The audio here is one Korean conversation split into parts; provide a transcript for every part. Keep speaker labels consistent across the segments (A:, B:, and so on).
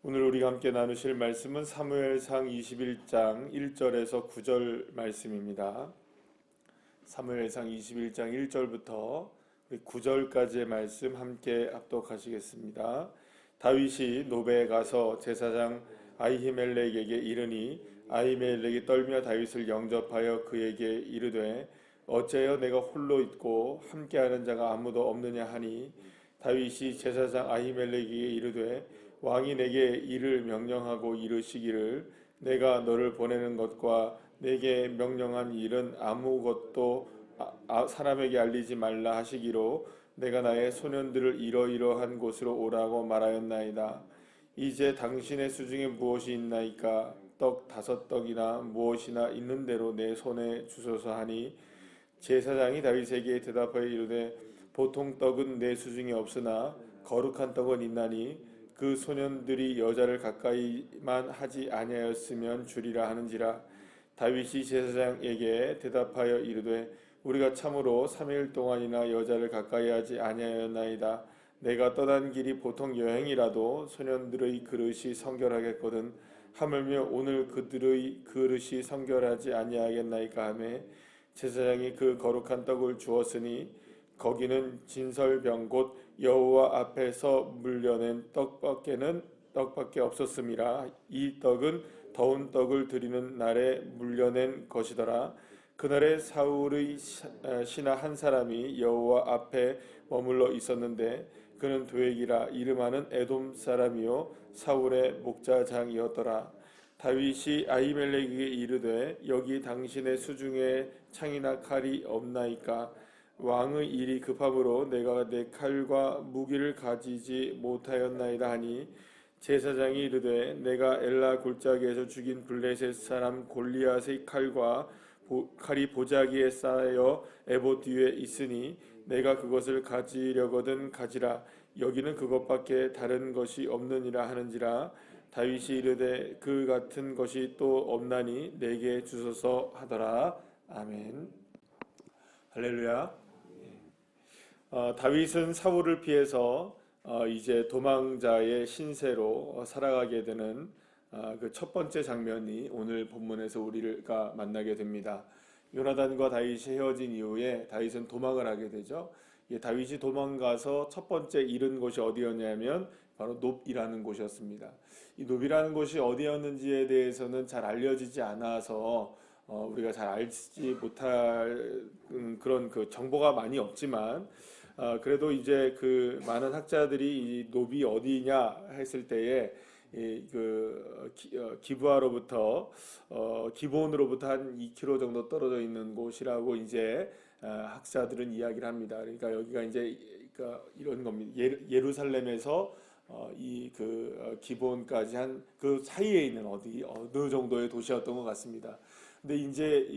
A: 오늘 우리가 함께 나누실 말씀은 사무엘상 21장 1절에서 9절 말씀입니다. 사무엘상 21장 1절부터 9절까지의 말씀 함께 합독하시겠습니다. 다윗이 노베에 가서 제사장 아히멜렉에게 이르니 아히멜렉이 떨며 다윗을 영접하여 그에게 이르되 어찌하여 내가 홀로 있고 함께하는 자가 아무도 없느냐 하니 다윗이 제사장 아히멜렉에게 이르되 왕이 내게 이를 명령하고 이르시기를 내가 너를 보내는 것과 내게 명령한 일은 아무것도 사람에게 알리지 말라 하시기로 내가 나의 소년들을 이러이러한 곳으로 오라고 말하였나이다. 이제 당신의 수중에 무엇이 있나이까? 떡 5떡이나 무엇이나 있는 대로 내 손에 주소서 하니 제사장이 다윗에게 대답하여 이르되 보통 떡은 내 수중에 없으나 거룩한 떡은 있나니 그 소년들이 여자를 가까이만 하지 아니하였으면 주리라 하는지라. 다윗이 제사장에게 대답하여 이르되 우리가 참으로 3일 동안이나 여자를 가까이 하지 아니하였나이다. 내가 떠난 길이 보통 여행이라도 소년들의 그릇이 성결하겠거든. 하물며 오늘 그들의 그릇이 성결하지 아니하겠나이까 하매 제사장이 그 거룩한 떡을 주었으니 거기는 진설병 곧 여호와 앞에서 물려낸 떡밖에 없었음이라. 이 떡은 더운 떡을 드리는 날에 물려낸 것이더라. 그날에 사울의 신하 한 사람이 여호와 앞에 머물러 있었는데 그는 도액이라 이름하는 에돔 사람이요 사울의 목자장이었더라. 다윗이 아히멜렉에게 이르되 여기 당신의 수중에 창이나 칼이 없나이까? 왕의 일이 급함으로 내가 내 칼과 무기를 가지지 못하였나이다 하니 제사장이 이르되 내가 엘라 골짜기에서 죽인 블레셋 사람 골리앗의 칼이 보자기에 쌓여 에봇 뒤에 있으니 내가 그것을 가지려거든 가지라. 여기는 그것밖에 다른 것이 없느니라 하는지라. 다윗이 이르되 그 같은 것이 또 없나니 내게 주소서 하더라. 아멘. 할렐루야. 다윗은 사울을 피해서 이제 도망자의 신세로 살아가게 되는 그 첫 번째 장면이 오늘 본문에서 우리가 만나게 됩니다. 요나단과 다윗이 헤어진 이후에 다윗은 도망을 하게 되죠. 다윗이 도망가서 첫 번째 잃은 곳이 어디였냐면 바로 놉이라는 곳이었습니다. 이 놉이라는 곳이 어디였는지에 대해서는 잘 알려지지 않아서 우리가 잘 알지 못할 그런 그 정보가 많이 없지만 그래도 이제 그 많은 학자들이 이 놉이 어디냐 했을 때에 기브아로부터 기브온으로부터 한 2km 정도 떨어져 있는 곳이라고 이제 학자들은 이야기를 합니다. 그러니까 여기가 이제 이런 겁니다. 예루살렘에서 기브온까지 한 그 사이에 있는 어느 정도의 도시였던 것 같습니다. 근데 이제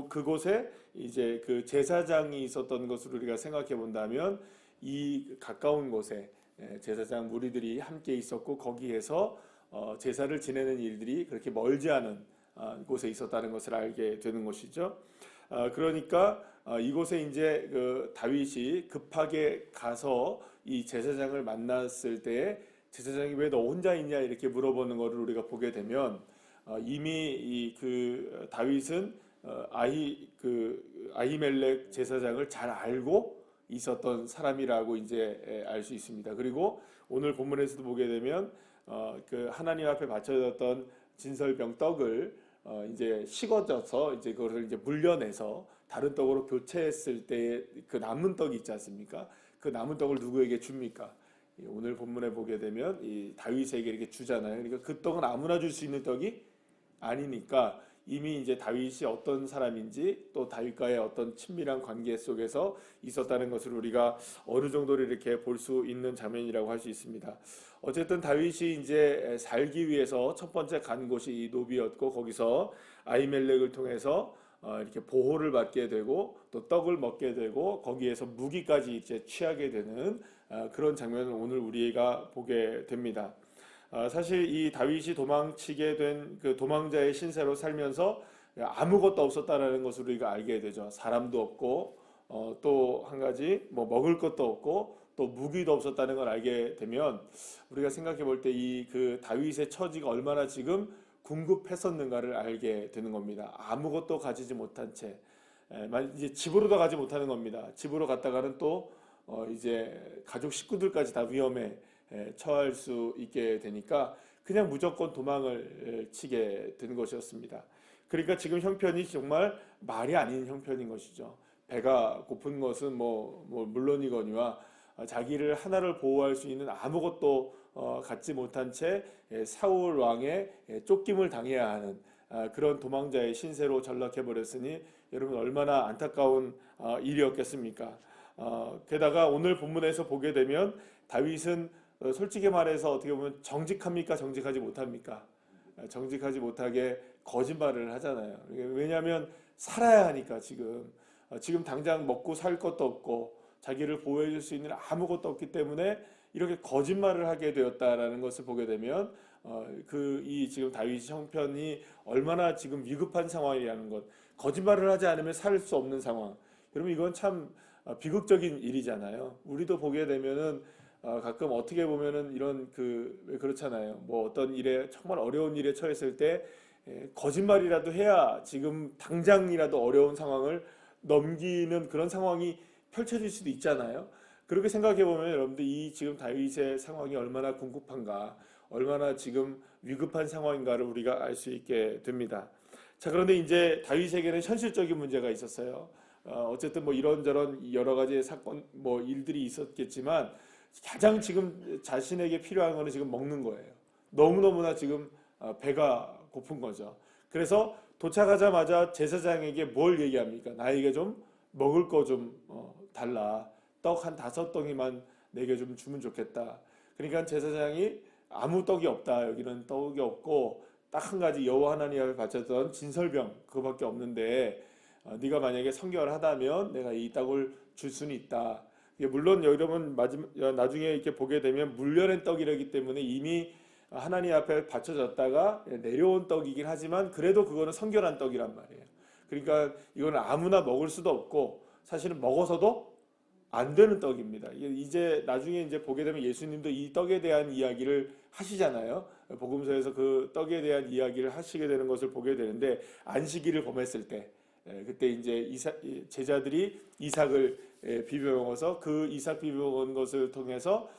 A: 그곳에 이제 그 제사장이 있었던 것으로 우리가 생각해 본다면 이 가까운 곳에 제사장 무리들이 함께 있었고 거기에서 제사를 지내는 일들이 그렇게 멀지 않은 곳에 있었다는 것을 알게 되는 것이죠. 그러니까 이곳에 이제 그 다윗이 급하게 가서 이 제사장을 만났을 때에 제사장이 왜 너 혼자 있냐 이렇게 물어보는 것을 우리가 보게 되면 이미 그 다윗은 아히멜렉 제사장을 잘 알고 있었던 사람이라고 이제 알 수 있습니다. 그리고 오늘 본문에서도 보게 되면 그 하나님 앞에 바쳐졌던 진설병 떡을 이제 식어져서 이제 그것을 이제 물려내서 다른 떡으로 교체했을 때 그 남은 떡이 있지 않습니까? 그 남은 떡을 누구에게 줍니까? 오늘 본문에 보게 되면 이 다윗에게 이렇게 주잖아요. 그러니까 그 떡은 아무나 줄 수 있는 떡이 아니니까 이미 이제 다윗이 어떤 사람인지 또 다윗과의 어떤 친밀한 관계 속에서 있었다는 것을 우리가 어느 정도로 이렇게 볼 수 있는 장면이라고 할 수 있습니다. 어쨌든 다윗이 이제 살기 위해서 첫 번째 간 곳이 이 노비였고 거기서 아히멜렉을 통해서 이렇게 보호를 받게 되고 또 떡을 먹게 되고 거기에서 무기까지 이제 취하게 되는 그런 장면을 오늘 우리가 보게 됩니다. 사실 이 다윗이 도망치게 된 그 도망자의 신세로 살면서 아무것도 없었다라는 것을 우리가 알게 되죠. 사람도 없고 또 한 가지 뭐 먹을 것도 없고 또 무기도 없었다는 걸 알게 되면 우리가 생각해 볼 때 이 그 다윗의 처지가 얼마나 지금 궁급했었는가를 알게 되는 겁니다. 아무것도 가지지 못한 채 이제 집으로도 가지 못하는 겁니다. 집으로 갔다가는 또 이제 가족 식구들까지 다 위험에 처할 수 있게 되니까 그냥 무조건 도망을 치게 된 것이었습니다. 그러니까 지금 형편이 정말 말이 아닌 형편인 것이죠. 배가 고픈 것은 뭐 물론이거니와 자기를 하나를 보호할 수 있는 아무것도 갖지 못한 채 사울 왕의 쫓김을 당해야 하는 그런 도망자의 신세로 전락해 버렸으니 여러분 얼마나 안타까운 일이었겠습니까? 게다가 오늘 본문에서 보게 되면 다윗은 솔직히 말해서 어떻게 보면 정직합니까? 정직하지 못합니까? 정직하지 못하게 거짓말을 하잖아요. 왜냐하면 살아야 하니까 지금 당장 먹고 살 것도 없고 자기를 보호해 줄 수 있는 아무것도 없기 때문에 이렇게 거짓말을 하게 되었다라는 것을 보게 되면 이 지금 다윗 형편이 얼마나 지금 위급한 상황이라는 것, 거짓말을 하지 않으면 살 수 없는 상황. 여러분 이건 참 비극적인 일이잖아요. 우리도 보게 되면은 가끔 어떻게 보면은 이런 왜 그렇잖아요. 뭐 어떤 일에 정말 어려운 일에 처했을 때 거짓말이라도 해야 지금 당장이라도 어려운 상황을 넘기는 그런 상황이 펼쳐질 수도 있잖아요. 그렇게 생각해 보면 여러분들 이 지금 다윗의 상황이 얼마나 궁급한가, 얼마나 지금 위급한 상황인가를 우리가 알 수 있게 됩니다. 자, 그런데 이제 다윗에게는 현실적인 문제가 있었어요. 어쨌든 뭐 이런저런 여러 가지 사건, 뭐 일들이 있었겠지만 가장 지금 자신에게 필요한 거는 지금 먹는 거예요. 너무너무나 지금 배가 고픈 거죠. 그래서 도착하자마자 제사장에게 뭘 얘기합니까? 나에게 좀 먹을 거 좀 달라. 떡 한 5덩이만 내게 좀 주면 좋겠다. 그러니까 제사장이 아무 떡이 없다. 여기는 떡이 없고 딱 한 가지 여호와 하나님 앞에 바쳤던 진설병 그거밖에 없는데 네가 만약에 성결을 하다면 내가 이 떡을 줄 수는 있다. 물론 여러분 나중에 이렇게 보게 되면 물려낸 떡이라기 때문에 이미 하나님 앞에 바쳐졌다가 내려온 떡이긴 하지만 그래도 그거는 성결한 떡이란 말이에요. 그러니까 이거는 아무나 먹을 수도 없고 사실은 먹어서도 안 되는 떡입니다. 이제 나중에 이제 보게 되면 예수님도 이 떡에 대한 이야기를 하시잖아요. 복음서에서 그 떡에 대한 이야기를 하시게 되는 것을 보게 되는데 안식일을 범했을 때 그때 이제 제자들이 이삭을 비벼 먹어서 그 이삭 비벼 먹은 것을 통해서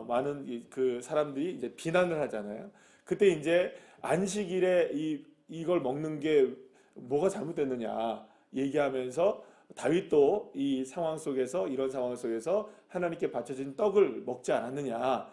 A: 많은 그 사람들이 이제 비난을 하잖아요. 그때 이제 안식일에 이걸 먹는 게 뭐가 잘못됐느냐 얘기하면서 다윗도 이 상황 속에서 이런 상황 속에서 하나님께 바쳐진 떡을 먹지 않았느냐.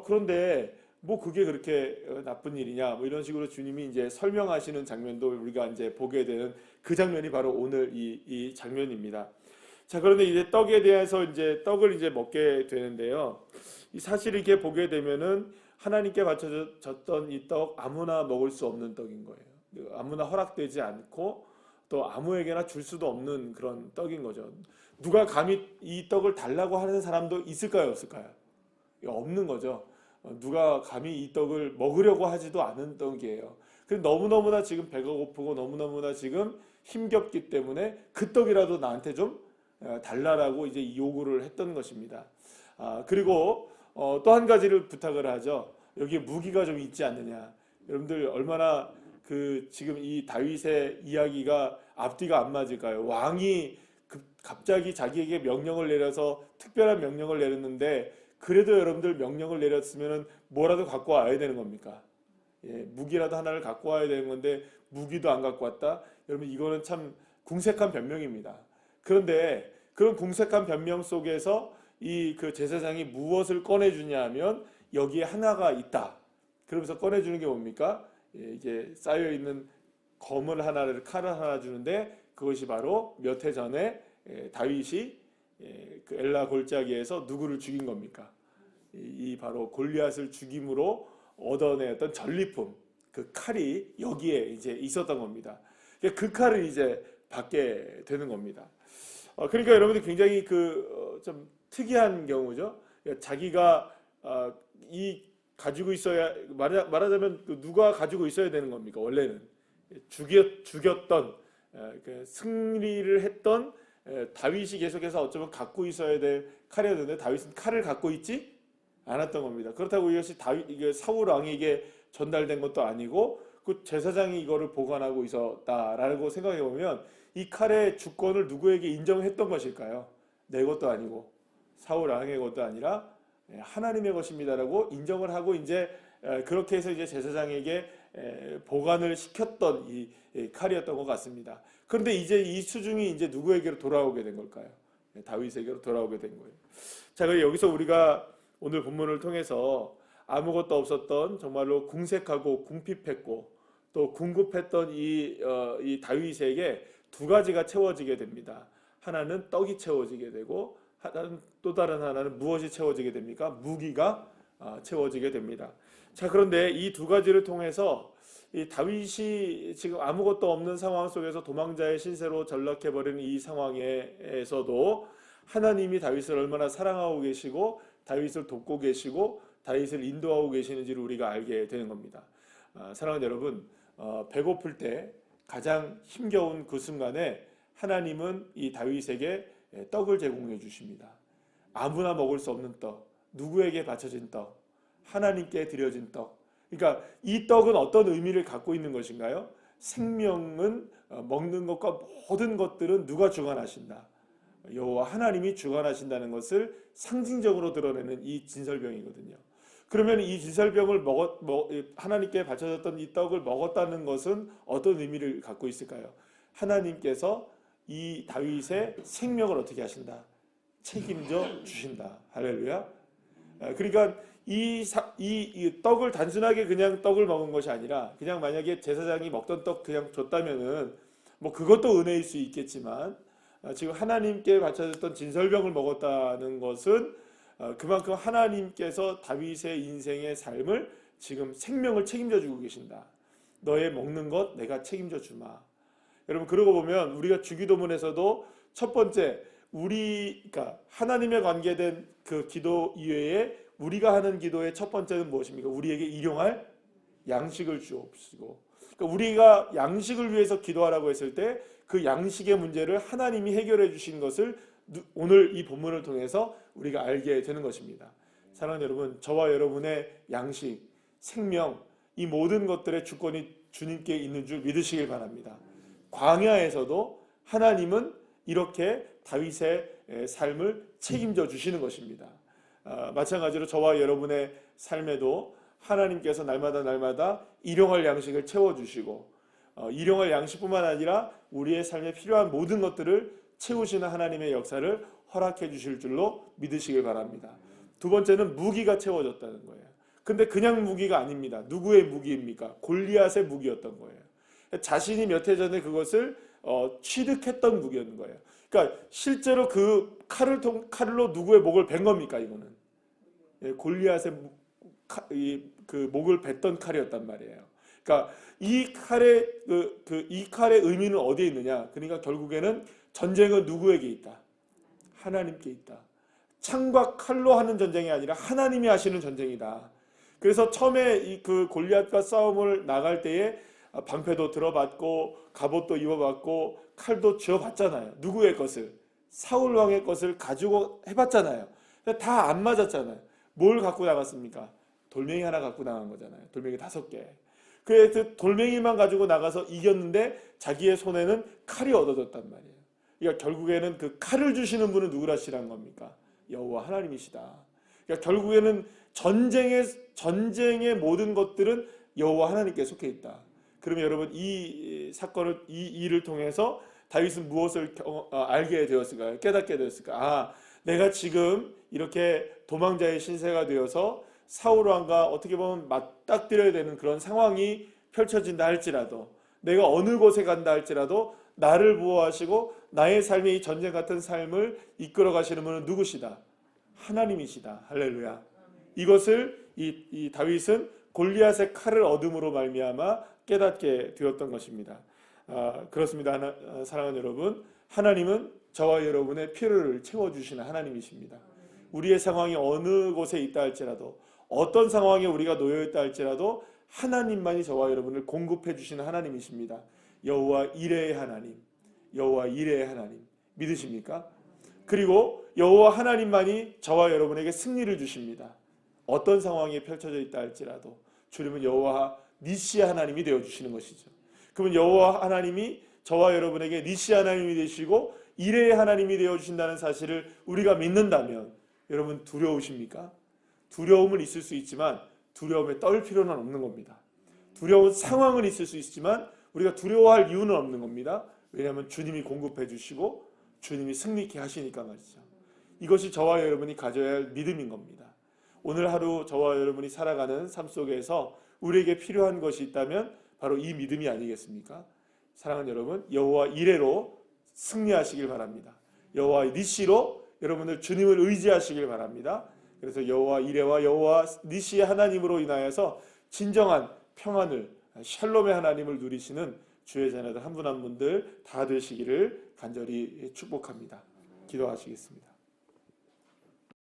A: 그런데 뭐 그게 그렇게 나쁜 일이냐. 뭐 이런 식으로 주님이 이제 설명하시는 장면도 우리가 이제 보게 되는 그 장면이 바로 오늘 이 장면입니다. 자, 그런데 이제 떡에 대해서 이제 떡을 이제 먹게 되는데요. 사실 이렇게 보게 되면은 하나님께 바쳐졌던 이 떡 아무나 먹을 수 없는 떡인 거예요. 아무나 허락되지 않고 또 아무에게나 줄 수도 없는 그런 떡인 거죠. 누가 감히 이 떡을 달라고 하는 사람도 있을까요, 없을까요? 없는 거죠. 누가 감히 이 떡을 먹으려고 하지도 않은 떡이에요. 근데 너무너무나 지금 배가 고프고 너무너무나 지금 힘겹기 때문에 그 떡이라도 나한테 좀 달라라고 이제 요구를 했던 것입니다. 그리고 또 한 가지를 부탁을 하죠. 여기에 무기가 좀 있지 않느냐. 여러분들 얼마나 지금 이 다윗의 이야기가 앞뒤가 안 맞을까요? 왕이 갑자기 자기에게 명령을 내려서 특별한 명령을 내렸는데 그래도 여러분들 명령을 내렸으면 뭐라도 갖고 와야 되는 겁니까? 무기라도 하나를 갖고 와야 되는 건데 무기도 안 갖고 왔다? 여러분 이거는 참 궁색한 변명입니다. 그런데 그런 궁색한 변명 속에서 그 제사장이 무엇을 꺼내주냐 하면 여기에 하나가 있다. 그러면서 꺼내주는 게 뭡니까? 이제 쌓여있는 검을 하나를 칼을 하나 주는데 그것이 바로 몇 해 전에 다윗이 그 엘라 골짜기에서 누구를 죽인 겁니까? 이 바로 골리앗을 죽임으로 얻어내었던 전리품 그 칼이 여기에 이제 있었던 겁니다. 그 칼을 이제 받게 되는 겁니다. 그러니까 여러분들 굉장히 좀 특이한 경우죠. 자기가 가지고 있어야 말하자면 누가 가지고 있어야 되는 겁니까? 원래는 죽였던 승리를 했던 다윗이 계속해서 어쩌면 갖고 있어야 될 칼이었는데 다윗은 칼을 갖고 있지 않았던 겁니다. 그렇다고 이것이 이게 사울 왕에게 전달된 것도 아니고 그 제사장이 이거를 보관하고 있었다라고 생각해 보면 이 칼의 주권을 누구에게 인정했던 것일까요? 내 것도 아니고 사울 왕의 것도 아니라 하나님의 것입니다라고 인정을 하고 이제 그렇게 해서 이제 제사장에게 보관을 시켰던 이 칼이었던 것 같습니다. 그런데 이제 이 수중이 이제 누구에게로 돌아오게 된 걸까요? 다윗에게로 돌아오게 된 거예요. 자, 그래서 여기서 우리가 오늘 본문을 통해서 아무것도 없었던 정말로 궁색하고 궁핍했고 또 궁급했던 이 다윗에게 두 가지가 채워지게 됩니다. 하나는 떡이 채워지게 되고 또 다른 하나는 무엇이 채워지게 됩니까? 무기가 채워지게 됩니다. 자, 그런데 이 두 가지를 통해서 이 다윗이 지금 아무것도 없는 상황 속에서 도망자의 신세로 전락해버리는 이 상황에서도 하나님이 다윗을 얼마나 사랑하고 계시고 다윗을 돕고 계시고 다윗을 인도하고 계시는지를 우리가 알게 되는 겁니다. 사랑하는 여러분, 배고플 때 가장 힘겨운 그 순간에 하나님은 이 다윗에게 떡을 제공해 주십니다. 아무나 먹을 수 없는 떡, 누구에게 바쳐진 떡, 하나님께 드려진 떡. 그러니까 이 떡은 어떤 의미를 갖고 있는 것인가요? 생명은 먹는 것과 모든 것들은 누가 주관하신다? 여호와 하나님이 주관하신다는 것을 상징적으로 드러내는 이 진설병이거든요. 그러면 이 진설병을 하나님께 바쳐졌던 이 떡을 먹었다는 것은 어떤 의미를 갖고 있을까요? 하나님께서 이 다윗의 생명을 어떻게 하신다? 책임져 주신다. 할렐루야. 그러니까 이 떡을 단순하게 그냥 떡을 먹은 것이 아니라 그냥 만약에 제사장이 먹던 떡 그냥 줬다면은 뭐 그것도 은혜일 수 있겠지만 지금 하나님께 바쳐졌던 진설병을 먹었다는 것은 그만큼 하나님께서 다윗의 인생의 삶을 지금 생명을 책임져 주고 계신다. 너의 먹는 것 내가 책임져 주마. 여러분, 그러고 보면 우리가 주기도문에서도 첫 번째 그러니까 하나님에 관계된 그 기도 이외에 우리가 하는 기도의 첫 번째는 무엇입니까? 우리에게 일용할 양식을 주옵시고. 그러니까 우리가 양식을 위해서 기도하라고 했을 때 그 양식의 문제를 하나님이 해결해 주신 것을 오늘 이 본문을 통해서 우리가 알게 되는 것입니다. 사랑하는 여러분, 저와 여러분의 양식, 생명, 이 모든 것들의 주권이 주님께 있는 줄 믿으시길 바랍니다. 광야에서도 하나님은 이렇게 다윗의 삶을 책임져 주시는 것입니다. 마찬가지로 저와 여러분의 삶에도 하나님께서 날마다 일용할 양식을 채워주시고 일용할 양식뿐만 아니라 우리의 삶에 필요한 모든 것들을 채우시는 하나님의 역사를 허락해 주실 줄로 믿으시길 바랍니다. 두 번째는 무기가 채워졌다는 거예요. 근데 그냥 무기가 아닙니다. 누구의 무기입니까? 골리앗의 무기였던 거예요. 자신이 몇 해 전에 그것을 취득했던 무기였는 거예요. 그러니까 실제로 그 칼로 누구의 목을 벤 겁니까? 이거는 골리앗의 그 목을 뱉던 칼이었단 말이에요. 그러니까 이 칼의 의미는 어디에 있느냐? 그러니까 결국에는 전쟁은 누구에게 있다? 하나님께 있다. 창과 칼로 하는 전쟁이 아니라 하나님이 하시는 전쟁이다. 그래서 처음에 그 골리앗과 싸움을 나갈 때에 방패도 들어봤고 갑옷도 입어봤고 칼도 쥐어봤잖아요. 누구의 것을? 사울 왕의 것을 가지고 해봤잖아요. 다 안 맞았잖아요. 뭘 갖고 나갔습니까? 돌멩이 하나 갖고 나간 거잖아요. 돌멩이 5개. 그래서 돌멩이만 가지고 나가서 이겼는데 자기의 손에는 칼이 얻어졌단 말이에요. 그러니까 결국에는 그 칼을 주시는 분은 누구라시란 겁니까? 여호와 하나님이시다. 그러니까 결국에는 전쟁의 모든 것들은 여호와 하나님께 속해 있다. 그러면 여러분, 이 사건을 이 일을 통해서 다윗은 무엇을 알게 되었을까요? 깨닫게 되었을까? 내가 지금 이렇게 도망자의 신세가 되어서 사울 왕과 어떻게 보면 맞닥뜨려야 되는 그런 상황이 펼쳐진다 할지라도, 내가 어느 곳에 간다 할지라도 나를 보호하시고 나의 삶의 이 전쟁 같은 삶을 이끌어 가시는 분은 누구시다? 하나님이시다. 할렐루야. 이것을 이 다윗은 골리앗의 칼을 얻음으로 말미암아 깨닫게 되었던 것입니다. 그렇습니다. 사랑하는 여러분, 하나님은 저와 여러분의 필요를 채워주시는 하나님이십니다. 우리의 상황이 어느 곳에 있다 할지라도, 어떤 상황에 우리가 놓여있다 할지라도 하나님만이 저와 여러분을 공급해 주시는 하나님이십니다. 여호와 이레의 하나님, 여호와 이레의 하나님. 믿으십니까? 그리고 여호와 하나님만이 저와 여러분에게 승리를 주십니다. 어떤 상황이 펼쳐져 있다 할지라도 주님은 여호와 니시 하나님이 되어주시는 것이죠. 그러면 여호와 하나님이 저와 여러분에게 니시 하나님이 되시고 이레의 하나님이 되어주신다는 사실을 우리가 믿는다면 여러분 두려우십니까? 두려움은 있을 수 있지만 두려움에 떨 필요는 없는 겁니다. 두려운 상황은 있을 수 있지만 우리가 두려워할 이유는 없는 겁니다. 왜냐하면 주님이 공급해 주시고 주님이 승리케 하시니까 말이죠. 이것이 저와 여러분이 가져야 할 믿음인 겁니다. 오늘 하루 저와 여러분이 살아가는 삶 속에서 우리에게 필요한 것이 있다면 바로 이 믿음이 아니겠습니까? 사랑하는 여러분, 여호와 이레로 승리하시길 바랍니다. 여호와 니시로 여러분들 주님을 의지하시길 바랍니다. 그래서 여호와 이레와 여호와 니시의 하나님으로 인하여서 진정한 평안을, 샬롬의 하나님을 누리시는 주의 자녀들 한 분 한 분들 다 되시기를 간절히 축복합니다. 기도하시겠습니다.